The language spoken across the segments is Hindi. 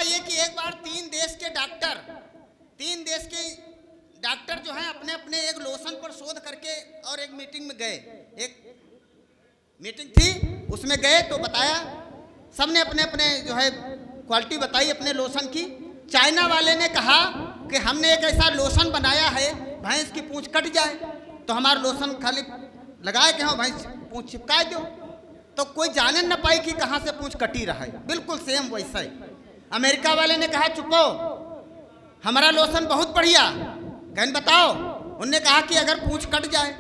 ये कि एक बार तीन देश के डॉक्टर जो हैं अपने अपने एक लोशन पर शोध करके और एक मीटिंग में गए। एक मीटिंग थी, उसमें गए तो बताया, सबने अपने अपने जो है क्वालिटी बताई अपने लोशन की। चाइना वाले ने कहा कि हमने एक ऐसा लोशन बनाया है भैंस की पूंछ कट जाए तो हमारा लोशन खाली लगाए कि हाँ भैंस पूंछ चिपका दो, तो कोई जाने न पाई कि कहाँ से पूंछ कटी रहा है। बिल्कुल सेम वैसा ही। अमेरिका वाले ने कहा चुपो, हमारा लोशन बहुत बढ़िया, कहन बताओ। उनने कहा कि अगर पूंछ कट जाए,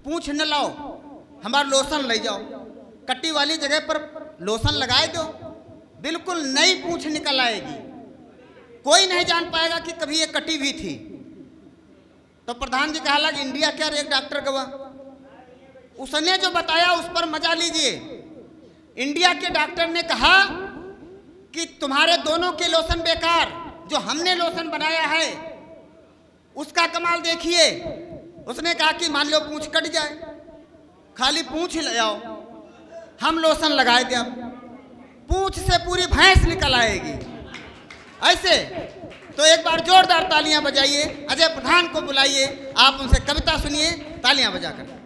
पूंछ न लाओ, हमारा लोशन ले जाओ, कट्टी वाली जगह पर लोशन लगाए दो, बिल्कुल नई पूंछ निकल आएगी, कोई नहीं जान पाएगा कि कभी ये कटी भी थी। तो प्रधान जी कहा लग इंडिया क्या एक डॉक्टर गवा, उसने जो बताया उस पर मजा लीजिए। इंडिया के डॉक्टर ने कहा कि तुम्हारे दोनों के लोशन बेकार, जो हमने लोशन बनाया है उसका कमाल देखिए। उसने कहा कि मान लो पूंछ कट जाए, खाली पूंछ ले आओ, हम लोशन लगाए दे, पूंछ से पूरी भैंस निकल आएगी। ऐसे तो एक बार जोरदार तालियां बजाइए, अजय प्रधान को बुलाइए, आप उनसे कविता सुनिए तालियां बजाकर।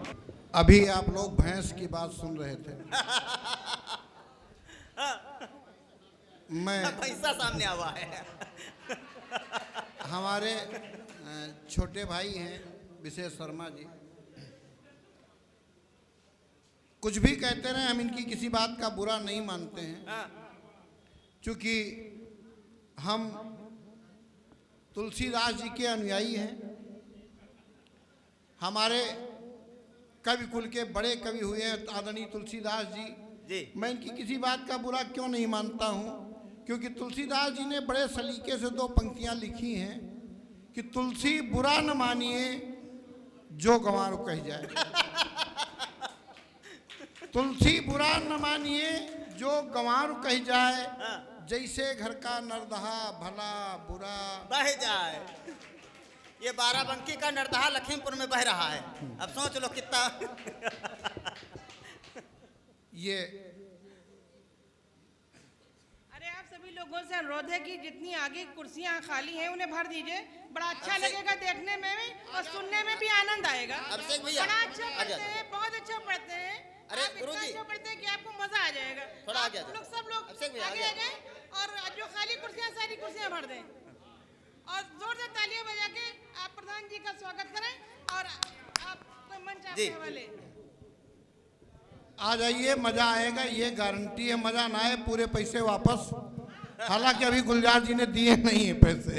अभी आप लोग भैंस की बात सुन रहे थे। मैं पैसा सामने आवा है। हमारे छोटे भाई हैं विशेष शर्मा जी, कुछ भी कहते रहे, हम इनकी किसी बात का बुरा नहीं मानते हैं, क्योंकि हम तुलसीदास जी के अनुयायी हैं। हमारे कवि कुल के बड़े कवि हुए हैं आदरणीय तुलसीदास जी। मैं इनकी किसी बात का बुरा क्यों नहीं मानता हूं, क्योंकि तुलसीदास जी ने बड़े सलीके से दो पंक्तियां लिखी हैं कि तुलसी बुरा न मानिए जो गंवार कह जाए। तुलसी बुरा न मानिए जो गंवार कह जाए, जैसे घर का नरदहा भला बुरा बह जाए। ये बाराबंकी का नरदहा लखीमपुर में बह रहा है, अब सोच लो कितना। ये अरे आप सभी लोगों से अनुरोध है कि जितनी आगे कुर्सियां खाली हैं उन्हें भर दीजिए, बड़ा अच्छा लगेगा देखने में भी और सुनने में भी आनंद आएगा। अभिषेक भैया बड़ा अच्छा पढ़ते हैं, बहुत अच्छा पढ़ते हैं। अरे आप इतना गुरुजी, अच्छा पढ़ते हैं कि आपको मजा आ जाएगा। थोड़ा आगे आ आप जाओ। लोग सब लोग अभिषेक भैया आगे आ जाए और जो खाली कुर्सियां सारी कुर्सियां भर दें और जोर से तालियां बजा के आप प्रधान जी का स्वागत करें और आप मंच आपके हवाले। आ जाइए, मजा आएगा, ये गारंटी है। मजा ना आए पूरे पैसे वापस, हालांकि अभी गुलजार जी ने दिए नहीं है पैसे।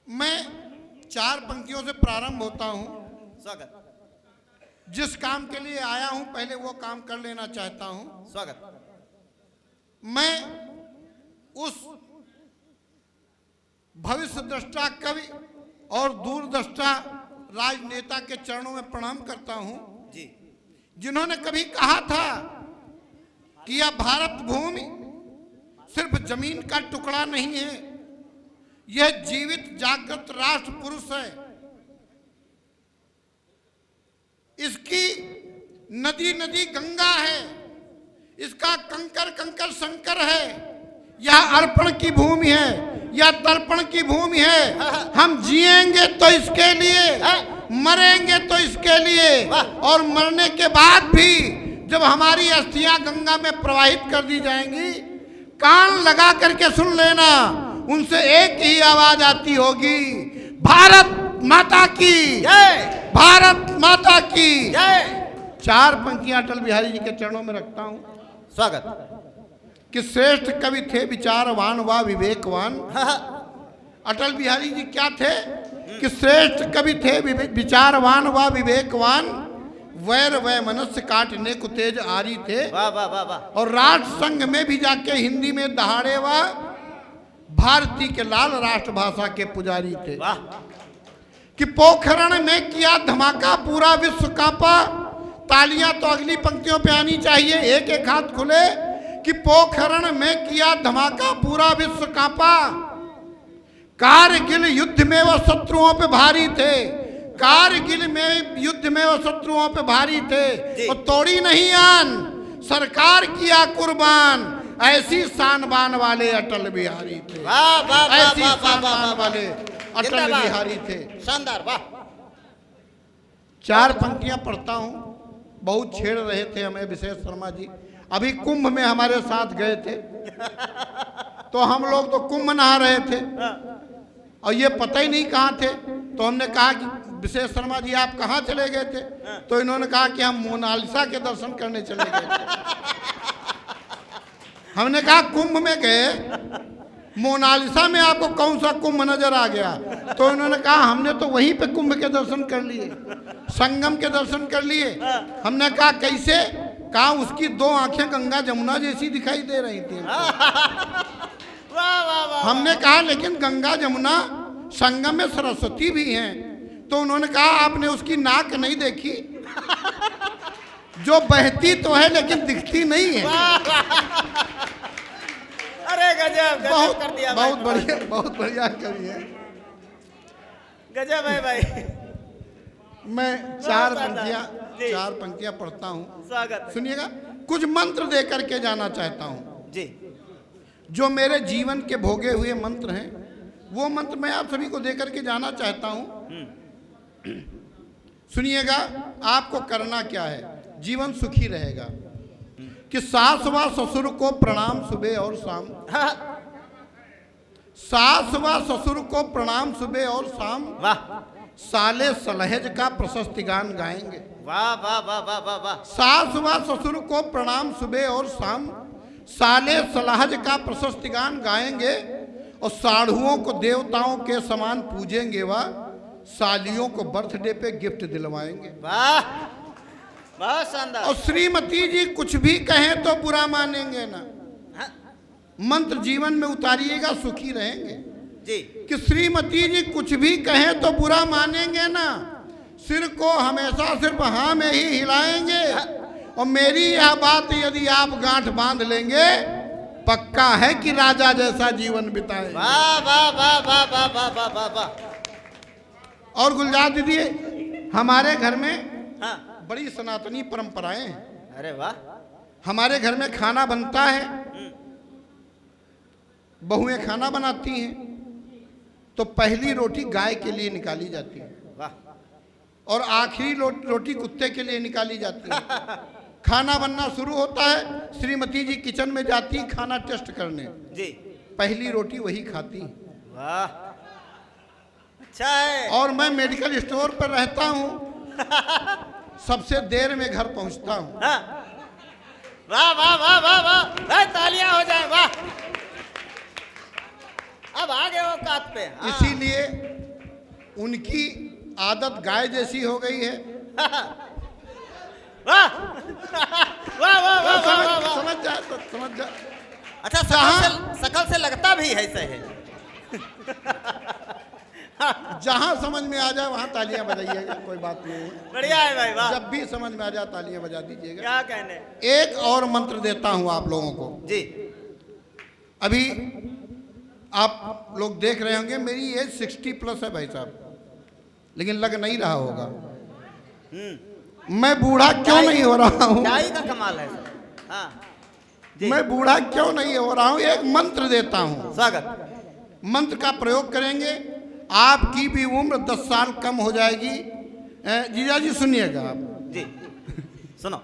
मैं 4 पंक्तियों से प्रारंभ होता हूं। स्वागत। जिस काम के लिए आया हूं पहले वो काम कर लेना चाहता हूं। स्वागत। मैं उस भविष्य दृष्टा कवि और दूरदृष्टा राजनेता के चरणों में प्रणाम करता हूं जी, जिन्होंने कभी कहा था कि यह भारत भूमि सिर्फ जमीन का टुकड़ा नहीं है, यह जीवित जागृत राष्ट्र पुरुष है। इसकी नदी नदी गंगा है, इसका कंकर कंकर शंकर है, यह अर्पण की भूमि है, यह तर्पण की भूमि है। हम जिएंगे तो इसके लिए, मरेंगे तो इसके लिए, और मरने के बाद भी जब हमारी अस्थियां गंगा में प्रवाहित कर दी जाएंगी, कान लगा करके सुन लेना, उनसे एक ही आवाज आती होगी, भारत माता की जय, भारत माता की जय। 4 पंक्तियां अटल बिहारी जी के चरणों में रखता हूं। स्वागत। कि श्रेष्ठ कवि थे विचारवान व विवेकवान। अटल बिहारी जी क्या थे कि श्रेष्ठ कवि थे विचारवान व विवेकवान, वैर वै मनुष्य काटने को तेज आरी थे। वाह वाह वाह वाह। और राष्ट्र संघ में भी जाके हिंदी में दहाड़े व भारती के लाल राष्ट्रभाषा के पुजारी थे। वाह। कि पोखरण में किया धमाका पूरा विश्व कांपा। तालियां तो अगली पंक्तियों पे आनी चाहिए, एक एक हाथ खुले। कि पोखरण में किया धमाका पूरा विश्व कांपा, कारगिल युद्ध में वो शत्रुओं पे भारी थे, कारगिल में युद्ध में वो शत्रुओं पे भारी थे, और तोड़ी नहीं आन, सरकार किया कुर्बान, ऐसी शान बान वाले अटल बिहारी थे, वाह वाह वाह ऐसी वाह शान वाह बान वाह वाले वाह। अटल जिंदाबाद। बिहारी थे। शानदार, वाह। 4 पंक्तियां पढ़ता हूं। बहुत छेड़ रहे थे हमें विशेष शर्मा जी, अभी कुंभ में हमारे साथ गए थे, तो हम लोग तो कुंभ नहा रहे थे और ये पता ही नहीं कहाँ थे। तो हमने कहा कि विशेष शर्मा जी आप कहाँ चले गए थे? तो इन्होंने कहा कि हम मोनालिसा के दर्शन करने चले गए थे। हमने कहा कुंभ में गए, मोनालिसा में आपको कौन सा कुंभ नजर आ गया? तो इन्होंने कहा हमने तो वहीं पे कुंभ के दर्शन कर लिए, संगम के दर्शन कर लिए। हमने कहा कैसे? कहा उसकी 2 आंखें गंगा जमुना जैसी दिखाई दे रही थी। वाह वाह वाह। हमने कहा लेकिन गंगा जमुना संगम में सरस्वती भी हैं। तो उन्होंने कहा आपने उसकी नाक नहीं देखी, जो बहती तो है लेकिन दिखती नहीं है। अरे गजब गजब कर दिया भाई। बहुत बढ़िया कवि है। गजब है भाई। मैं 4 शानदार। जी। पंक्तियां पढ़ता हूँ, स्वागत है। सुनिएगा। कुछ मंत्र दे करके जाना चाहता हूँ, जी। जो मेरे जीवन के भोगे हुए मंत्र हैं, वो मंत्र मैं आप सभी को दे करके जाना चाहता हूँ। सुनिएगा, आपको करना क्या है, जीवन सुखी रहेगा। कि सास व ससुर को प्रणाम सुबह और शाम, सास व ससुर को प्रणाम सुबह और शाम, वाह साले सलहेज का प्रशस्ति गान गाएंगे। वाह वाह वाह वाह वाह वाह। सास व ससुर को प्रणाम सुबह और शाम, साले सलहज का प्रशस्ति गान गाएंगे। और साढ़ुओं को देवताओं के समान पूजेंगे, व सालियों को बर्थडे पे गिफ्ट दिलवाएंगे। वाह बहुत शानदार। और श्रीमती जी कुछ भी कहें तो बुरा मानेंगे ना। मंत्र जीवन में उतारिएगा, सुखी रहेंगे। जी। कि श्रीमती जी कुछ भी कहें तो बुरा मानेंगे ना, सिर को हमेशा सिर्फ हाँ में ही हिलाएंगे। और मेरी यह बात यदि आप गांठ बांध लेंगे, पक्का है कि राजा जैसा जीवन बिताएंगे। वाह वाह वाह वाह वाह वाह वाह वाह वाह। और गुलजार दीदी, हमारे घर में हाँ। बड़ी सनातनी परंपराएं हैं। अरे वाह। हमारे घर में खाना बनता है, बहुएं खाना बनाती हैं, तो पहली रोटी गाय के लिए निकाली जाती है वाह। और आखिरी रोटी कुत्ते के लिए निकाली जाती है। खाना बनना शुरू होता है, श्रीमती जी किचन में जाती हैं खाना टेस्ट करने, जी। पहली रोटी वही खाती हैं। वाह अच्छा है। और मैं मेडिकल स्टोर पर रहता हूँ, सबसे देर में घर पहुँचता हूँ। हाँ। वाह वाह वाह वाह वाह। भाई तालियां हो जाए। वाह। अब आ गए औकात पे। हाँ। इसीलिए उनकी आदत गाय जैसी हो गई है। वाह वाह वाह वाह वाह वाह। समझ जा तो समझ जा। अच्छा, शकल से लगता भी है ऐसे है। जहां समझ में आ जाए वहां तालियां बजाइएगा, कोई बात नहीं है। बढ़िया है भाई। वाह। जब भी समझ में आ जाए तालियां बजा दीजिएगा। क्या कहने। एक और मंत्र देता हूं आप लोगों को। जी। अभी आप लोग देख रहे होंगे मेरी एज 60+ है भाई साहब, लेकिन लग नहीं रहा होगा। मैं बूढ़ा क्यों नहीं हो रहा हूं? डाई का कमाल है। हाँ। जी। मैं बूढ़ा क्यों नहीं हो रहा हूं? एक मंत्र देता हूं, स्वागत। मंत्र का प्रयोग करेंगे, आपकी भी उम्र 10 साल कम हो जाएगी। जीजा जी सुनिएगा आप। जी सुनो।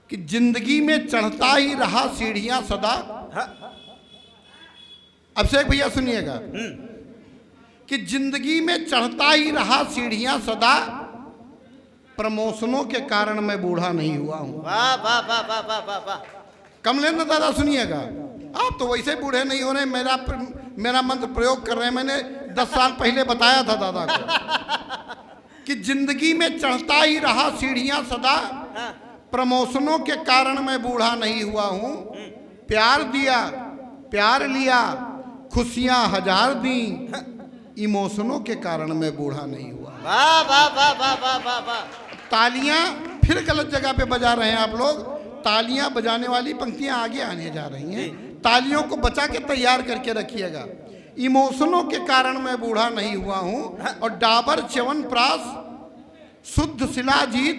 कि जिंदगी में चढ़ता ही रहा सीढ़ियां सदा। अभिषेक भैया सुनिएगा। कि जिंदगी में चढ़ता ही रहा सीढ़ियां सदा, प्रमोशनों के कारण मैं बूढ़ा नहीं हुआ हूं। वाह वाह वाह वाह वाह वाह वाह। कमलेंद्र दादा सुनिएगा, आप तो वैसे बूढ़े नहीं हो रहे, मेरा मंत्र प्रयोग कर रहे हैं। मैंने 10 साल पहले बताया था दादा को कि जिंदगी में चढ़ता ही रहा सीढ़ियां सदा, प्रमोशनों के कारण मैं बूढ़ा नहीं हुआ हूं। प्यार दिया, प्यार लिया, खुशियां 1000 दी, इमोशनों के कारण मैं बूढ़ा नहीं हुआ। वाह वाह वाह वाह वाह वाह वाह। तालियां फिर गलत जगह पे बजा रहे हैं आप लोग। तालियां बजाने वाली पंक्तियां आगे आने जा रही हैं, तालियों को बचा के तैयार करके रखिएगा। इमोशनों के कारण मैं बूढ़ा नहीं हुआ हूं। और डाबर च्यवनप्राश, शुद्ध शिलाजीत,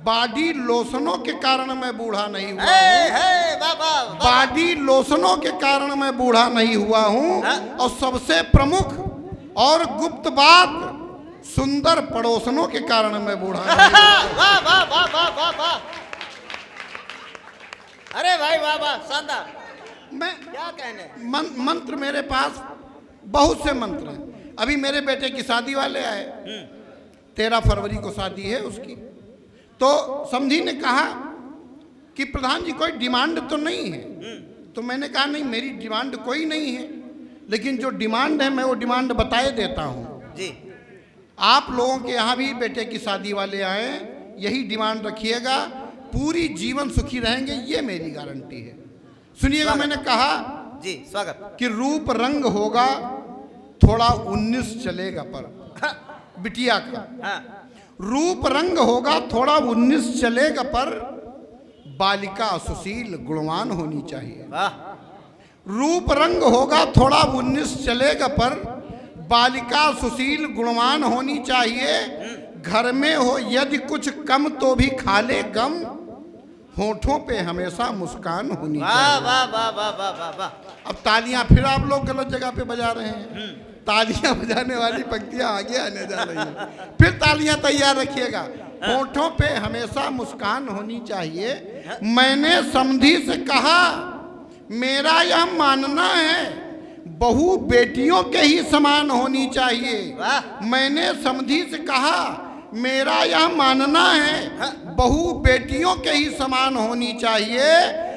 बॉडी लोशनों के कारण मैं बूढ़ा नहीं हुआ हे बाबा बॉडी लोशनों के कारण मैं बूढ़ा नहीं हुआ हूँ। हाँ? और सबसे प्रमुख और गुप्त बात, सुंदर पड़ोसनों के कारण मैं बूढ़ा नहीं हुआ। वाह वाह वाह वाह वाह वाह, अरे भाई वाह वाह, शानदार, मैं क्या कहने। मंत्र मेरे पास बहुत से मंत्र हैं। अभी मेरे बेटे की शादी वाले आए, 13 फरवरी को शादी है उसकी। तो समधी ने कहा कि प्रधान जी कोई डिमांड तो नहीं है। तो मैंने कहा नहीं, मेरी डिमांड कोई नहीं है, लेकिन जो डिमांड है मैं वो डिमांड बताए देता हूँ जी। आप लोगों के यहाँ भी बेटे की शादी वाले आए, यही डिमांड रखिएगा, पूरी जीवन सुखी रहेंगे, ये मेरी गारंटी है। सुनिएगा, मैंने कहा जी स्वागत। कि रूप रंग होगा थोड़ा 19 चलेगा, पर बिटिया का हाँ रूप रंग होगा थोड़ा 19 चलेगा, पर बालिका सुशील गुणवान होनी चाहिए। वाह, रूप रंग होगा थोड़ा 19 चलेगा, पर बालिका सुशील गुणवान होनी चाहिए। घर में हो यदि कुछ कम तो भी खा ले गम, होठों पे हमेशा मुस्कान होनी वाह चाहिए। वाह वाह वाह वाह वाह वाह। अब तालियां फिर आप लोग गलत जगह पे बजा रहे हैं। तालियां बजाने वाली पंक्तियां आगे आने जा रही हैं, फिर तालियां तैयार रखिएगा। होठों पे हमेशा मुस्कान होनी चाहिए। मैंने समधी से कहा, मेरा यह मानना है बहू बेटियों के ही समान होनी चाहिए। वाह। मैंने समधी से कहा, मेरा यह मानना है बहू बेटियों के ही समान होनी चाहिए,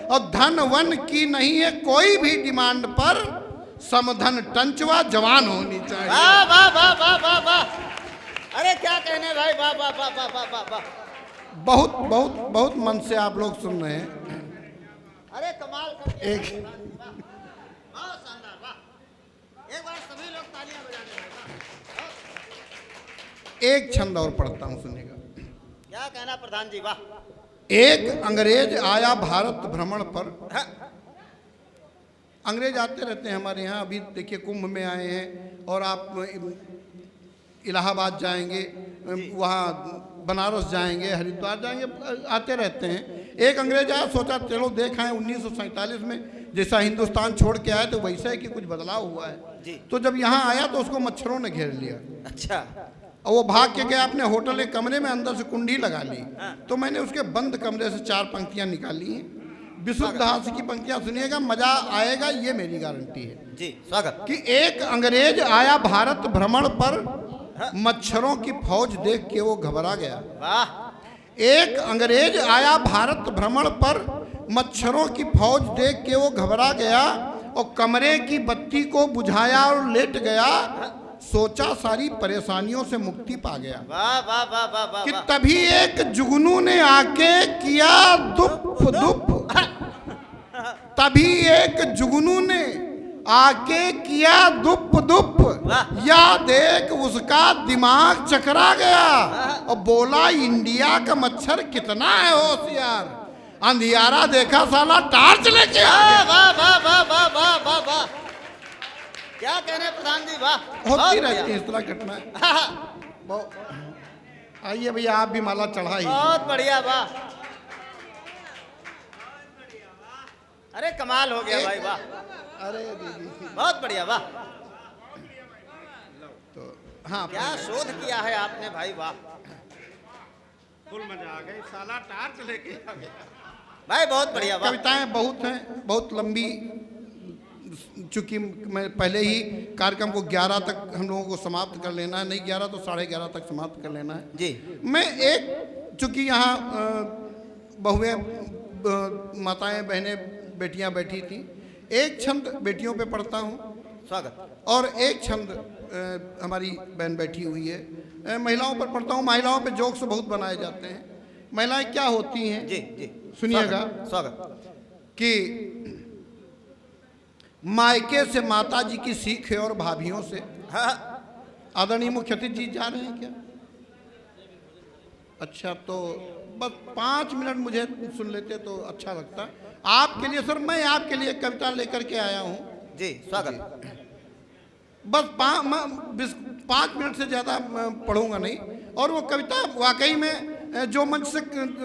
और धन वन की नहीं है कोई भी डिमांड पर, समधन टंचवा जवान होनी चाहिए। वाह वाह वाह वाह वाह वाह, अरे क्या कहने भाई, वाह वाह वाह वाह वाह वाह वाह। बहुत बहुत बहुत मन से आप लोग सुन रहे हैं। अरे कमाल करके, एक बहुत शानदार, वाह। एक बार सभी लोग तालियां बजाने भाई, वाह। एक छंद और पढ़ता हूं, सुनिएगा। क्या कहना प्रधान जी, वाह। एक अंग्रेज आया भारत भ्रमण पर। हाँ, अंग्रेज आते रहते हैं हमारे यहाँ। अभी देखिए कुंभ में आए हैं, और आप इलाहाबाद जाएंगे, वहाँ बनारस जाएंगे, हरिद्वार जाएंगे, आते रहते हैं। एक अंग्रेज आया, सोचा चलो देख आए। 1947 में जैसा हिंदुस्तान छोड़ के आए तो वैसा है कि कुछ बदलाव हुआ है। जी। तो जब यहाँ आया तो उसको मच्छरों ने घेर लिया, अच्छा, और वो भाग के गया अपने होटल के कमरे में, अंदर से कुंडी लगा ली। हाँ। तो मैंने उसके बंद कमरे से 4 पंक्तियां निकाली हैं। विशुद्ध हास्य की पंक्तियां सुनिएगा, मजा आएगा, ये मेरी गारंटी है। जी स्वागत। कि एक अंग्रेज आया भारत भ्रमण पर, मच्छरों की फौज देख के वो घबरा गया। वाह, एक अंग्रेज आया भारत भ्रमण पर, मच्छरों की फौज देख के वो घबरा गया, और कमरे की बत्ती को बुझाया और लेट गया। सोचा सारी परेशानियों से मुक्ति पा गया। वाह वाह वाह वाह वाह कि वाह। तभी एक जुगनू ने आके किया दुप दुप। तभी एक जुगनू ने आके किया दुप दुप। वाह। या देख उसका दिमाग चकरा गया, और बोला इंडिया का मच्छर कितना है होशियार। अंधियारा देखा साला टार्च लेके आ गया। वाह वाह वाह वाह वाह वाह वाह, क्या कहने प्रधान जी, वाह। होती रहती है इस तरह घटनाएं। आइए भैया, आप भी माला चढ़ाइए। बहुत बढ़िया, वाह। अरे कमाल हो गया भाई, वाह। अरे दीदी, बहुत बढ़िया, वाह। तो हाँ, क्या शोध किया है आपने भाई, वाह। फुल मजा आ गई, साला टार्च लेके आ गया। भाई बहुत बढ़िया, वाह। कविताएं बहुत हैं, बहुत लंबी। चूंकि मैं पहले ही कार्यक्रम को 11 तक हम लोगों को समाप्त कर लेना है, नहीं 11 तो 11:30 तक समाप्त कर लेना है जी। मैं एक, चूंकि यहाँ बहुएं, माताएं, बहनें, बेटियां बैठी थी, एक छंद बेटियों पे पढ़ता हूँ, स्वागत। और एक छंद हमारी बहन बैठी हुई है, महिलाओं पर पढ़ता हूँ। महिलाओं पे जोक्स बहुत बनाए जाते हैं। महिलाएं क्या होती हैं, जी जी, सुनिएगा। स्वागत। कि मायके से माता जी की सीख है, और भाभियों से। हाँ, आदरणीय मुख्य अतिथि जी जा रहे हैं क्या? अच्छा, तो बस 5 मिनट मुझे सुन लेते तो अच्छा लगता। आपके लिए सर, मैं आपके लिए कविता लेकर के आया हूँ। जी स्वागत। बस 5 मिनट से ज़्यादा पढ़ूंगा नहीं। और वो कविता वाकई में जो मंच से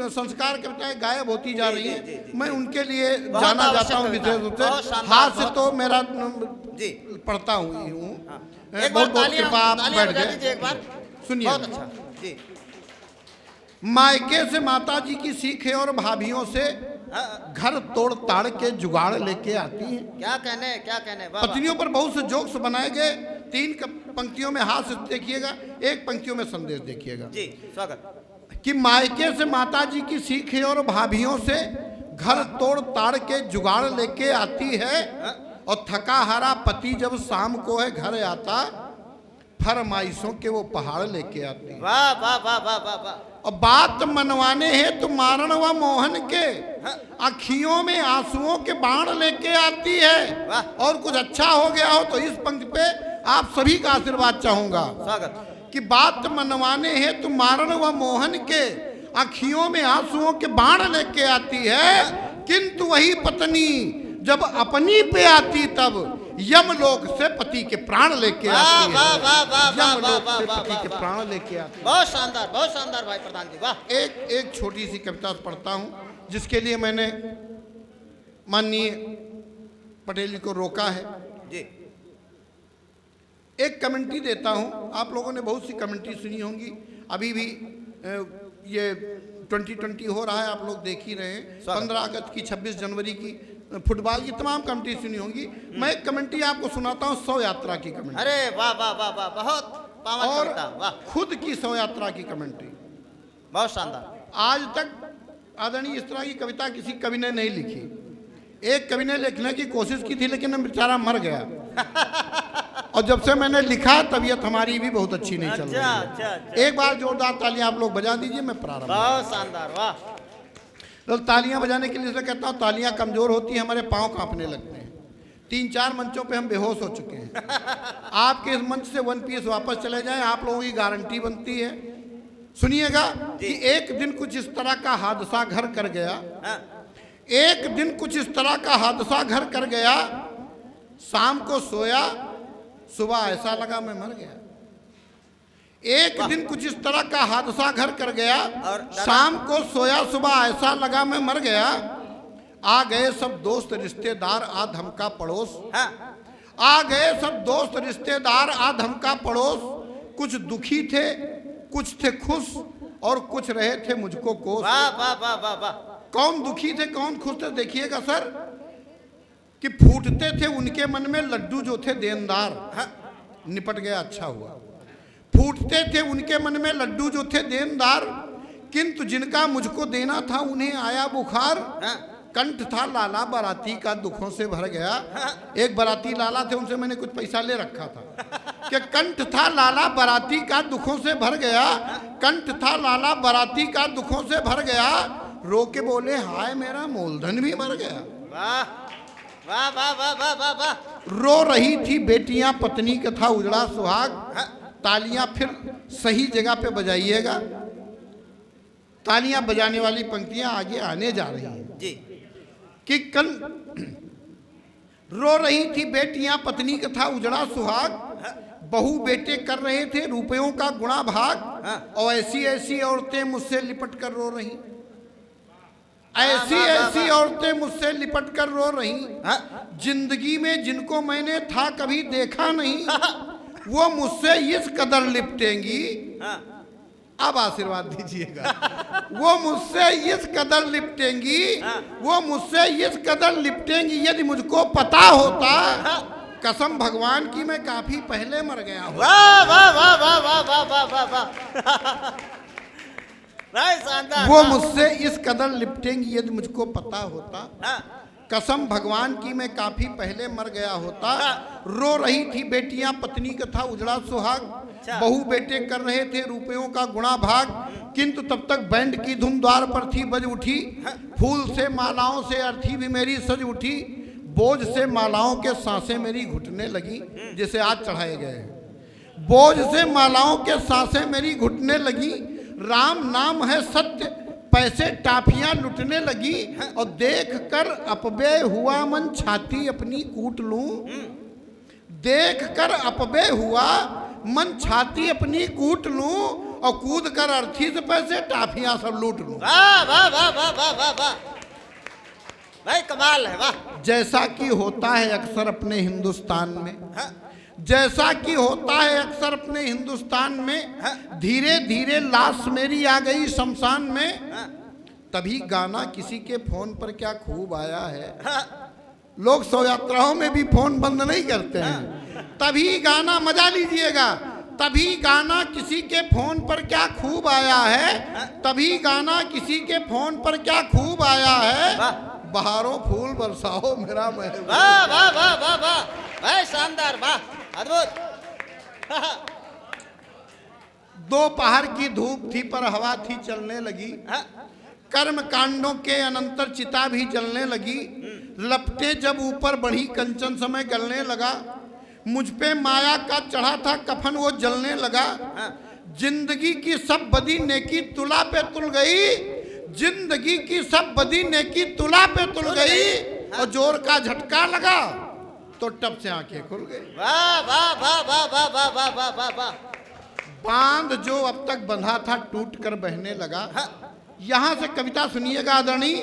संस्कार कविताएं गायब होती जा रही हैं, मैं उनके लिए बहुत जाना आवश्यक जाता हूँ कविता, विशेष रूप बहुत से। शानदार, हाथ से बहुत- तो मेरा जी पढ़ता हूँ एक बार बहुत बहुत तालियां कृपा आप तालियां बैठ बजा गए। दीजिए एक बार। सुनिए, बहुत अच्छा जी। मायके से माता जी की सीख है और भाभीियों से हाँ, घर तोड़ ताड़ के जुगाड़ लेके आती हैं। क्या कहने वाह, वाह। पत्नियों पर बहुत से जोक्स बनाए गए। 3 पंक्तियों में हास्य देखिएगा, 1 पंक्तियों में संदेश देखिएगा जी स्वागत। कि मायके से माता जी की सीख है और भाभीियों से घर तोड़ ताड़ के जुगाड़ लेके आती है, और थका हारा पति जब शाम को है घर आता, फरमाइशों के वो पहाड़ लेके आती है। वाह वाह वाह वाह वाह वाह। और बात मनवाने हैं तो मारण व मोहन के अखियों में आंसुओं के बाण लेके आती है। वाह। और कुछ अच्छा हो गया हो तो इस पंक्ति पे आप सभी का आशीर्वाद चाहूंगा स्वागत। कि बात मनवाने हैं तो मारण व मोहन के अखियों में आंसुओं के बाण लेके आती है, किंतु वही पत्नी जब अपनी पे आती तब यमलोक से पति के प्राण लेके वाह आती वाह है। वाह वाह वाह यमलोक वाह से वाह पति के वाह। प्राण लेके आती है। बहुत शानदार भाई प्रधान जी, वाह। एक छोटी सी कविता पढ़ता हूं, जिसके लिए मैंने माननीय पटेल जी को रोका है। जी एक कमेंट्री देता हूं, आप लोगों ने बहुत सी कमेंट्री सुनी होंगी। अभी भी ये 2020 हो रहा है, आप लोग देख ही रहे हैं। 15 अगस्त की, 26 जनवरी की, फुटबॉल की तमाम कमेंट्री सुनी होंगी। मैं एक कमेंट्री आपको सुनाता हूं, 100 यात्रा की कमेंट्री, अरे वाह वाह वाह वाह, बहुत पावन और कविता, वाह खुद की 100 यात्रा की कमेंट्री। बहुत शानदार। आज तक आदरणीय इस तरह की कविता किसी कवि ने नहीं लिखी। एक कवि ने लिखने की कोशिश की थी, लेकिन बेचारा मर गया। और जब से मैंने लिखा, तबीयत हमारी भी बहुत अच्छी नहीं चल रही अच्छा है। अच्छा अच्छा, एक बार जोरदार तालियां आप लोग बजा दीजिए, मैं प्रारंभ। बहुत शानदार, वाह। तो तालियां बजाने के लिए इसलिए कहता हूँ, तालियां कमजोर होती हैं, हमारे पाँव कांपने लगते हैं। 3-4 मंचों पे हम बेहोश हो चुके हैं। आपके इस मंच से 1 पीस वापस चले जाएं, आप लोगों की गारंटी बनती है। सुनिएगा कि एक दिन कुछ इस तरह का हादसा घर कर गया। हाँ, एक दिन कुछ इस तरह का हादसा घर कर गया, शाम को सोया, सुबह ऐसा लगा मैं मर गया। एक दिन कुछ इस तरह का हादसा घर कर गया, और शाम को सोया, सुबह ऐसा लगा मैं मर गया। आ गए सब दोस्त रिश्तेदार, आ धमका पड़ोस। हाँ, आ गए सब दोस्त रिश्तेदार, आ धमका पड़ोस। कुछ दुखी थे, कुछ थे खुश, और कुछ रहे थे मुझको कोस। वाह वाह वाह वाह वाह। कौन दुखी थे, कौन खुश थे, देखिएगा सर, कि फूटते थे उनके मन में लड्डू जो थे देनदार। हाँ, निपट गया, अच्छा हुआ। फूटते थे उनके मन में लड्डू जो थे देनदार, किंतु जिनका मुझको देना था उन्हें आया बुखार। हाँ, कंठ था लाला बाराती का, दुखों से भर गया। एक बाराती लाला थे, उनसे मैंने कुछ पैसा ले रखा था कि कंठ था लाला बाराती का, दुखों से भर गया। कंठ था लाला बाराती का, दुखों से भर गया। रो के बोले हाय मेरा मूलधन भी मर गया। वाह वाह वाह वाह वाह वाह वाह। रो रही थी बेटियां, पत्नी का था उजड़ा सुहाग। तालियां फिर सही जगह पे बजाइएगा। तालियां बजाने वाली पंक्तियां आगे आने जा रही हैं जी कि रो रही थी बेटियां, पत्नी का था उजड़ा सुहाग। बहू बेटे कर रहे थे रुपयों का गुणा भाग। और ऐसी ऐसी औरतें मुझसे लिपट कर रो रही, ऐसी ऐसी औरतें मुझसे लिपट कर रो रही। जिंदगी में जिनको मैंने था कभी देखा नहीं, वो मुझसे इस कदर लिपटेंगी। अब आशीर्वाद दीजिएगा। वो मुझसे इस कदर लिपटेंगी, वो मुझसे इस कदर लिपटेंगी। यदि मुझको पता होता, कसम भगवान की मैं काफी पहले मर गया हूँ। वाह वाह वाह वाह वाह वाह वाह वाह वाह। भाई शानदार। वो मुझसे इस कदर लिपटेंगी, यदि मुझको पता होता, हाँ, कसम भगवान की मैं काफी पहले मर गया होता। रो रही थी बेटियां, पत्नी का था उजड़ा सुहाग। बहू बेटे कर रहे थे रुपयों का गुणा भाग। किंतु तब तक बैंड की धुन द्वार पर थी बज उठी। फूल से मालाओं से अर्थी भी मेरी सज उठी। बोझ से मालाओं के सांसें मेरी घुटने लगी, जैसे आज चढ़ाए गए। बोझ से मालाओं के सांसें मेरी घुटने लगी। राम नाम है सत्य, पैसे टाफियां लुटने लगी। और देख कर अपव्यय हुआ मन, छाती अपनी कूट लूं। देख कर अपव्यय हुआ मन, छाती अपनी कूट लूं। और कूद कर अर्थी से पैसे टाफियां सब लूट लूं। वाह वाह वाह वाह वाह वाह वाह, भाई कमाल है, वाह। जैसा कि होता है अक्सर अपने हिंदुस्तान में, हाँ, जैसा कि होता है अक्सर अपने हिंदुस्तान में, धीरे धीरे लाश मेरी आ गई शमशान में। हाँ, तभी गाना किसी के फोन पर क्या खूब आया है। हाँ, लोग शोयात्राओं में भी फोन बंद नहीं करते हैं। तभी गाना, मजा लीजिएगा, तभी गाना किसी के फोन पर क्या खूब आया है, तभी गाना किसी के फोन पर क्या खूब आया है। वाह। बहारों फूल बरसाओ मेरा महबूब। वाह वाह वाह वाह वाह, भाई शानदार, वाह, अद्भुत। दोपहर की धूप थी पर हवा थी चलने लगी, हाँ, कर्म कांडों के अनंतर चिता भी जलने लगी। लपटे जब ऊपर बढ़ी कंचन समय गलने लगा, मुझ पे माया का चढ़ा था कफन वो जलने लगा। हाँ, जिंदगी की सब बदी नेकी तुला पे तुल गई, जिंदगी की सब बदी नेकी तुला पे तुल गई। और जोर का झटका लगा तो टप से आंखें खुल गई। वाह वाह वाह वाह वाह वाह वाह वाह वाह वाह, बांध जो अब तक बंधा था टूट कर बहने लगा। हाँ, यहां से कविता सुनिएगा आदरणीय।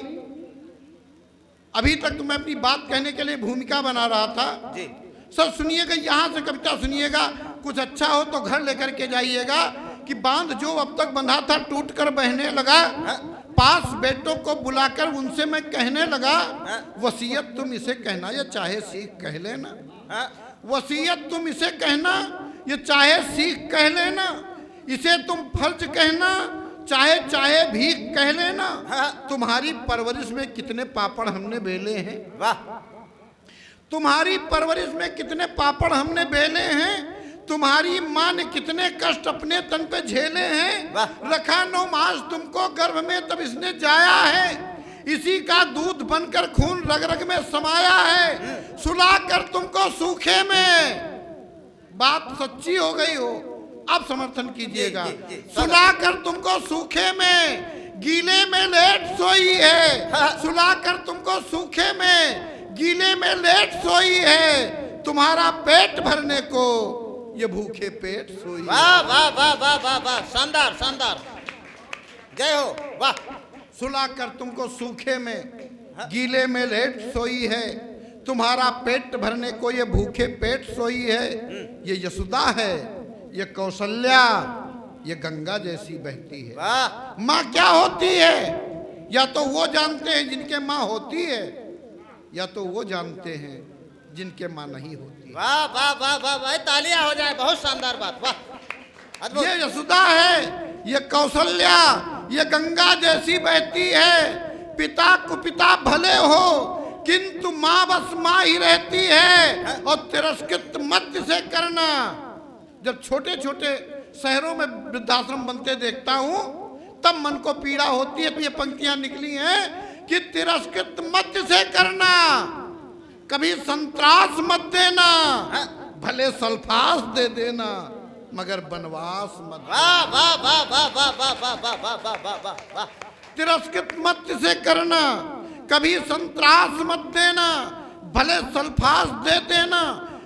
अभी तक तो मैं अपनी बात कहने के लिए भूमिका बना रहा था। जी, सब सुनिएगा, यहां से कविता सुनिएगा। कुछ अच्छा हो तो घर लेकर के जाइएगा। कि बांध जो अब तक बंधा था टूट कर बहने लगा, पास बेटों को बुलाकर उनसे मैं कहने लगा, वसीयत तुम इसे कहना या चाहे सीख कह लेना। हाँ, वसीयत तुम इसे कहना ये चाहे सीख कह लेना, इसे तुम फर्ज कहना चाहे चाहे भीख कह लेना। तुम्हारी परवरिश में कितने पापड़ हमने बेले हैं, वाह, तुम्हारी परवरिश में कितने पापड़ हमने बेले हैं। तुम्हारी माँ ने कितने कष्ट अपने तन पे झेले हैं। वाह। रखा 9 मास तुमको गर्भ में तब इसने जाया है, इसी का दूध बनकर खून रग रग में समाया है। सुलाकर तुमको सूखे में, बात सच्ची हो गई हो अब समर्थन कीजिएगा। जी, जी, जी। सुलाकर तुमको सूखे में गीले में लेट सोई है, हाँ। सुलाकर तुमको सूखे में गीले में लेट सोई है। तुम्हारा पेट भरने को ये भूखे पेट सोई है। वाह वाह वाह वाह वाह वाह, शानदार शानदार, जय हो, वाह। सुलाकर तुमको सूखे में गीले में लेट सोई है, तुम्हारा पेट भरने को ये भूखे पेट सोई है। ये यशोदा है, ये कौशल्या, ये गंगा जैसी बहती है। वाह, माँ क्या होती है या तो वो जानते हैं जिनके माँ होती है, या तो वो जानते हैं जिनके माँ नहीं होती। वाह वाह वाह वाह, भाई तालियां हो जाए, बहुत शानदार बात, वाह, अद्भुत। ये यशोदा है, ये कौशल्या, ये गंगा जैसी बहती है। पिता कुपिता भले हो किंतु माँ बस माँ ही रहती है। और तिरस्कृत मत से करना, जब छोटे छोटे शहरों में वृद्धाश्रम बनते देखता हूं तब मन को पीड़ा होती है। तो ये पंक्तियां निकली हैं कि तिरस्कृत मत से करना, कभी संतरास मत देना, भले सल्फास दे देना मगर बनवास मत देना। वाह वाह वाह वाह वाह वाह वाह वाह वाह वाह वाह वाह वाह, तिरस्कृत मत से करना, कभी संतरास मत देना, भले सल्फास दे देना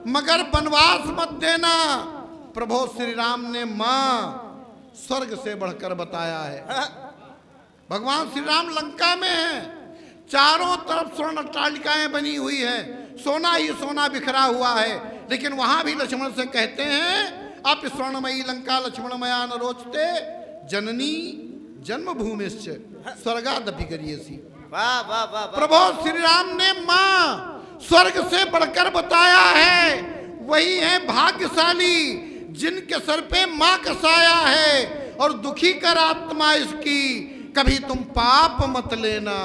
मगर बनवास मत देना। प्रभु श्री राम ने माँ स्वर्ग से बढ़कर बताया है। भगवान श्री राम लंका में हैं, चारों तरफ स्वर्ण अट्टालिकाएं बनी हुई है, सोना ही सोना बिखरा हुआ है। लेकिन वहां भी लक्ष्मण से कहते हैं, आप स्वर्णमयी लंका लक्ष्मणमया न रोचते, जननी जन्मभूमिश्च स्वर्गादपि गरीयसी। वाह वाह वाह, प्रभु श्री राम ने माँ स्वर्ग से बढ़कर बताया है। वही है भाग्यशाली जिनके सर पे माँ का साया है। और दुखी कर आत्मा इसकी कभी तुम पाप मत लेना।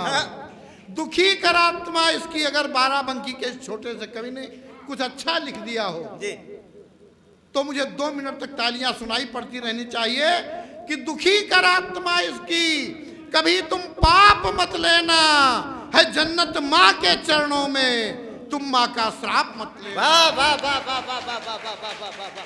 दुखी कर आत्मा इसकी, अगर बाराबंकी के इस छोटे से कवि ने कुछ अच्छा लिख दिया हो जी, तो मुझे 2 मिनट तक तालियां सुनाई पड़ती रहनी चाहिए कि दुखी कर आत्मा इसकी कभी तुम पाप मत लेना, है जन्नत माँ के चरणों में, तुम माँ का श्राप मत लेना। वाह वाह वाह वाह वाह वाह वाह वाह वाह वाह,